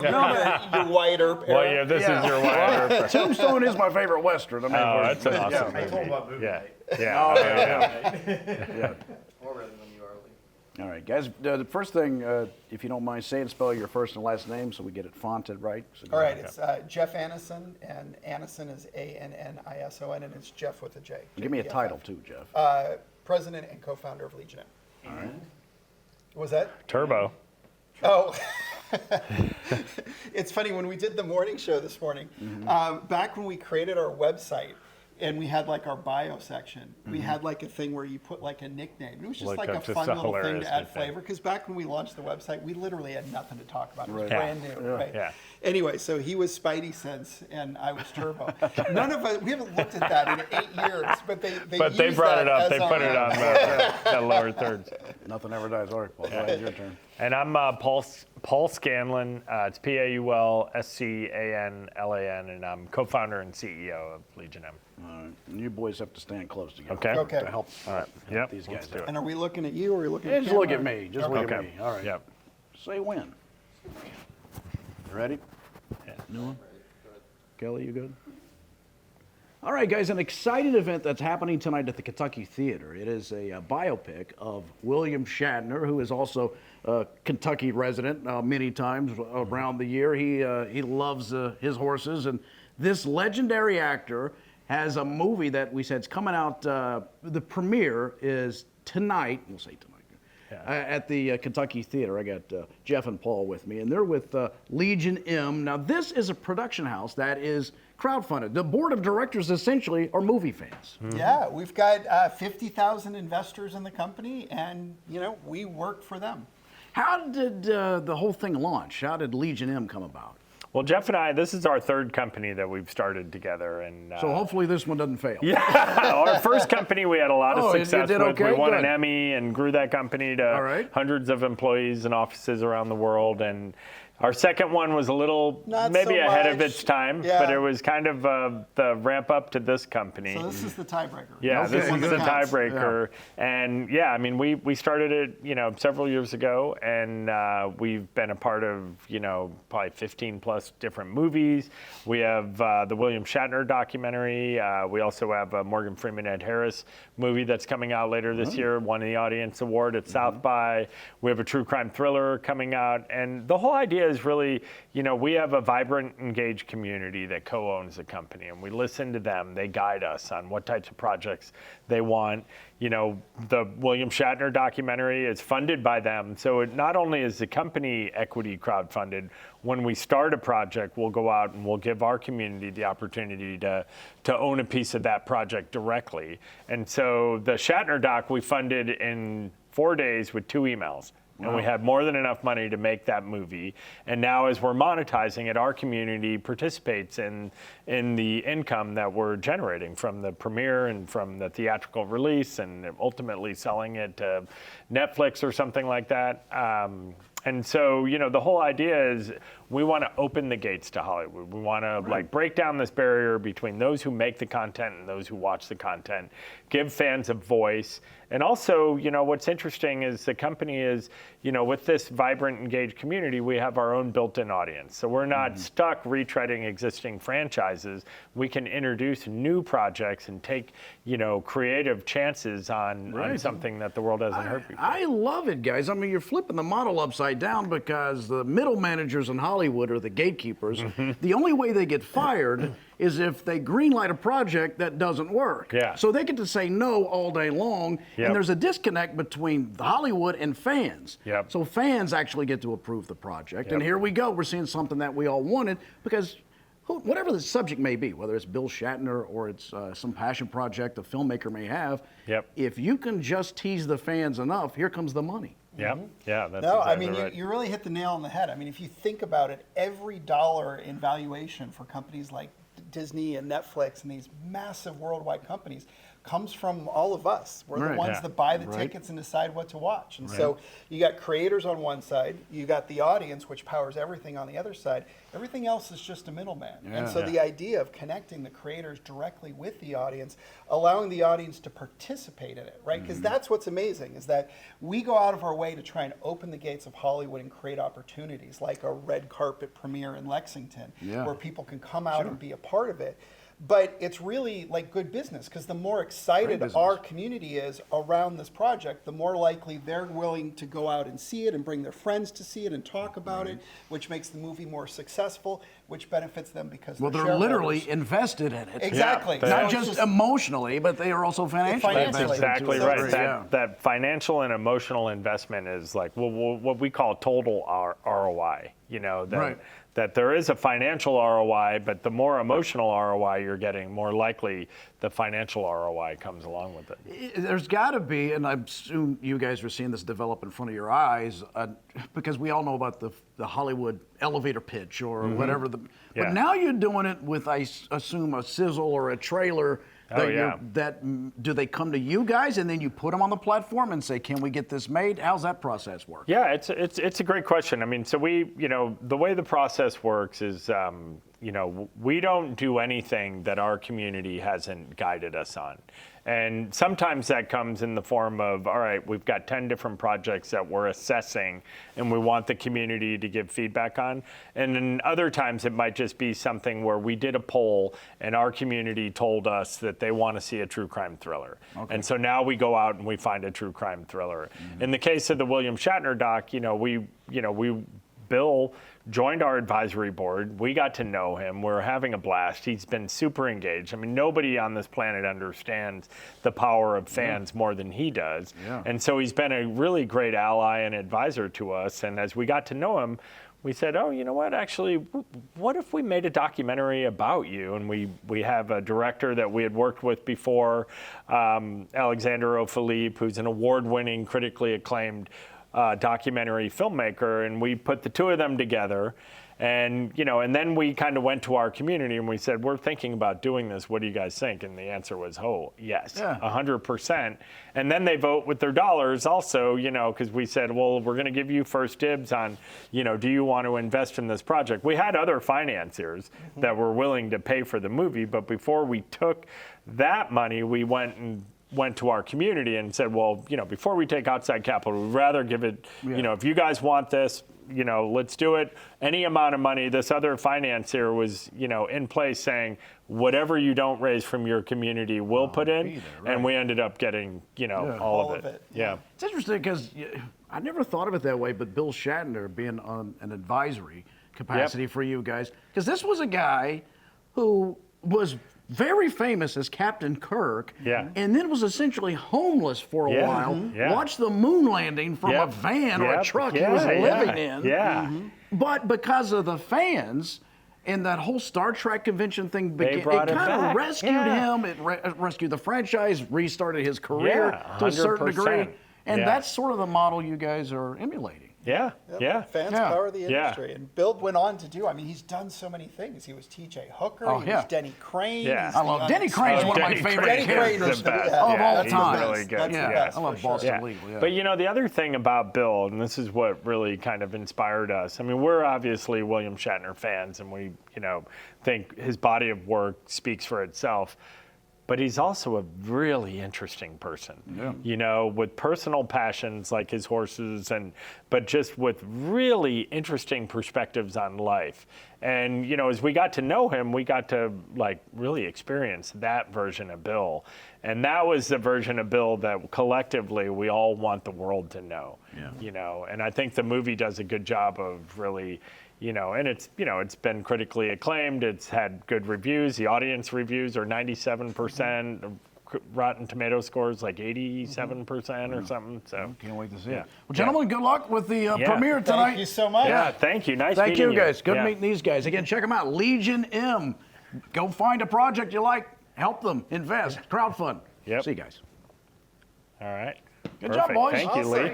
Your Wyatt Earp era. Well, yeah, this is your Wyatt Earp. Tombstone is my favorite Western. I mean, That's an awesome I told movie. about movie night. Yeah. yeah. More ready than you are, Lee. All right, guys. The first thing, if you don't mind, say and spell your first and last name so we get it fonted right. So All right, it's Jeff Annison, and Annison is Annison, and it's Jeff with a J. Give me a title too, Jeff. President and co-founder of Legion M. All right. Was that? Turbo. Oh. It's funny, when we did the morning show this morning, back when we created our website and we had like our bio section, we had like a thing where you put like a nickname. It was just like a fun little thing to add flavor, because back when we launched the website, we literally had nothing to talk about. It was brand new, right? Yeah. Anyway, so he was Spidey Sense and I was Turbo. None of us, we haven't looked at that in 8 years, but they brought it up. They put it on the lower thirds. Nothing ever dies, Art. Well, go ahead, your turn. And I'm Paul Scanlon. It's PaulScanlan, and I'm co-founder and CEO of Legion M. All right. And you boys have to stand close together. Okay. To help, Yep. these Let's guys. do it. And are we looking at you or are we looking at Just look at me. Just look at Okay. me. All right. Yep. Say when. You ready? Yeah. New one? Kelly, you good? All right, guys, an exciting event that's happening tonight at the Kentucky Theater. It is a biopic of William Shatner, who is also a Kentucky resident many times around the year. He loves his horses, and this legendary actor has a movie that we said is coming out. The premiere is tonight. We'll say tonight. At the Kentucky Theater. I got Jeff and Paul with me, and they're with Legion M. Now, this is a production house that is crowdfunded. The board of directors essentially are movie fans. Yeah, we've got 50,000 investors in the company, and we work for them. How did the whole thing launch? How did Legion M come about? Well, Jeff and I, this is our third company that we've started together, and So hopefully this one doesn't fail. yeah, our first company we had a lot of success did with. okay? We won Good. an Emmy and grew that company to hundreds of employees and offices around the world. And our second one was a little maybe ahead of its time, but it was kind of the ramp up to this company. So this is the tiebreaker. Yeah, Okay, this is the good. tiebreaker. Yeah. And I mean, we started it, several years ago, and we've been a part of, probably 15 plus different movies. We have the William Shatner documentary. We also have a Morgan Freeman, Ed Harris movie that's coming out later this year, won the Audience Award at South by. We have a true crime thriller coming out. And the whole idea is really, we have a vibrant, engaged community that co-owns the company, and we listen to them. They guide us on what types of projects they want. The William Shatner documentary is funded by them. So it not only is the company equity crowdfunded, when we start a project, we'll go out and we'll give our community the opportunity to own a piece of that project directly. And so the Shatner doc we funded in 4 days with 2 emails. And we had more than enough money to make that movie. And now as we're monetizing it, our community participates in the income that we're generating from the premiere and from the theatrical release and ultimately selling it to Netflix or something like that. And so, the whole idea is we want to open the gates to Hollywood. We want to break down this barrier between those who make the content and those who watch the content, give fans a voice. And also, what's interesting is the company is, with this vibrant, engaged community, we have our own built-in audience. So we're not stuck retreading existing franchises. We can introduce new projects and take, creative chances on something that the world hasn't heard before. I love it, guys. I mean, you're flipping the model upside down because the middle managers in Hollywood are the gatekeepers. The only way they get fired is if they greenlight a project that doesn't work. Yeah. So they get to say no all day long, and there's a disconnect between Hollywood and fans. Yep. So fans actually get to approve the project. And here we go. We're seeing something that we all wanted because whatever the subject may be, whether it's Bill Shatner or it's some passion project a filmmaker may have, if you can just tease the fans enough, here comes the money. Yeah, that's No, exactly I mean, right. you really hit the nail on the head. I mean, if you think about it, every dollar in valuation for companies like Disney and Netflix and these massive worldwide companies comes from all of us. We're the Right. ones Yeah. that buy the Right. tickets and decide what to watch. And so you got creators on one side, you got the audience, which powers everything on the other side. Everything else is just a middleman. And so Yeah. the idea of connecting the creators directly with the audience, allowing the audience to participate in it, right? Because that's what's amazing, is that we go out of our way to try and open the gates of Hollywood and create opportunities like a red carpet premiere in Lexington, Yeah. where people can come out and be a part of it. But it's really like good business, because the more excited business. our community is around this project, the more likely they're willing to go out and see it and bring their friends to see it and talk about it, which makes the movie more successful, which benefits them because Well, they're they're shareholders. literally invested in it. Exactly. Yeah, So Not it's just emotionally, but they are also financially Financially. invested. That's exactly to a right. degree, That financial and emotional investment is like what we call total ROI. You know, that there is a financial ROI, but the more emotional ROI you're getting, more likely the financial ROI comes along with it. There's got to be, and I assume you guys are seeing this develop in front of your eyes, because we all know about the Hollywood elevator pitch or whatever. But Yeah. now you're doing it with, I assume, a sizzle or a trailer. Oh, yeah. Do they come to you guys and then you put them on the platform and say, "Can we get this made?" How's that process work? Yeah, it's a great question. I mean, so the way the process works is, we don't do anything that our community hasn't guided us on. And sometimes that comes in the form of, all right, we've got 10 different projects that we're assessing and we want the community to give feedback on. And then other times it might just be something where we did a poll and our community told us that they want to see a true crime thriller. Okay. And so now we go out and we find a true crime thriller. Mm-hmm. In the case of the William Shatner doc, Bill joined our advisory board. We got to know him. We're having a blast. He's been super engaged. I mean, nobody on this planet understands the power of fans more than he does. Yeah. And so he's been a really great ally and advisor to us. And as we got to know him, we said, oh, you know what, actually, what if we made a documentary about you? And we have a director that we had worked with before, Alexander O'Philippe, who's an award-winning, critically acclaimed documentary filmmaker, and we put the two of them together, and then we kind of went to our community and we said, we're thinking about doing this. What do you guys think? And the answer was, oh, yes, 100%. And then they vote with their dollars also, because we said, well, we're going to give you first dibs on, do you want to invest in this project? We had other financiers that were willing to pay for the movie, but before we took that money, we went to our community and said, well, before we take outside capital, we'd rather give it, if you guys want this, let's do it. Any amount of money. This other financier was, in place saying, whatever you don't raise from your community, we'll put in. There, right. And we ended up getting, all of it. Yeah. It's interesting because I never thought of it that way, but Bill Shatner being on an advisory capacity for you guys, because this was a guy who was very famous as Captain Kirk, and then was essentially homeless for a while. Mm-hmm. Watched the moon landing from a van or a truck he was living in. Yeah. Mm-hmm. But because of the fans and that whole Star Trek convention thing, it kind of rescued him. It rescued the franchise, restarted his career to a certain degree. And that's sort of the model you guys are emulating. Yeah, Fans power the industry. And Bill went on to do, he's done so many things. He was T.J. Hooker, he was Denny Crane. Yeah. I love Denny Crane. Is one of my favorite characters of all time. Really good. I love Boston Legal. Yeah. But the other thing about Bill, and this is what really kind of inspired us. I mean, we're obviously William Shatner fans, and we, think his body of work speaks for itself. But he's also a really interesting person, with personal passions like his horses, but just with really interesting perspectives on life. And, as we got to know him, we got to really experience that version of Bill. And that was the version of Bill that collectively we all want the world to know, and I think the movie does a good job of really, and it's been critically acclaimed. It's had good reviews. The audience reviews are 97%. Rotten Tomato scores like 87% or something. So can't wait to see it. Well, gentlemen, good luck with the premiere tonight. Thank you so much. Yeah, thank you. Nice meeting you. Thank you, guys. Good meeting these guys. Again, check them out. Legion M. Go find a project you like. Help them. Invest. Crowdfund. Yep. See you guys. All right. Good job, boys. Thank you, Lee.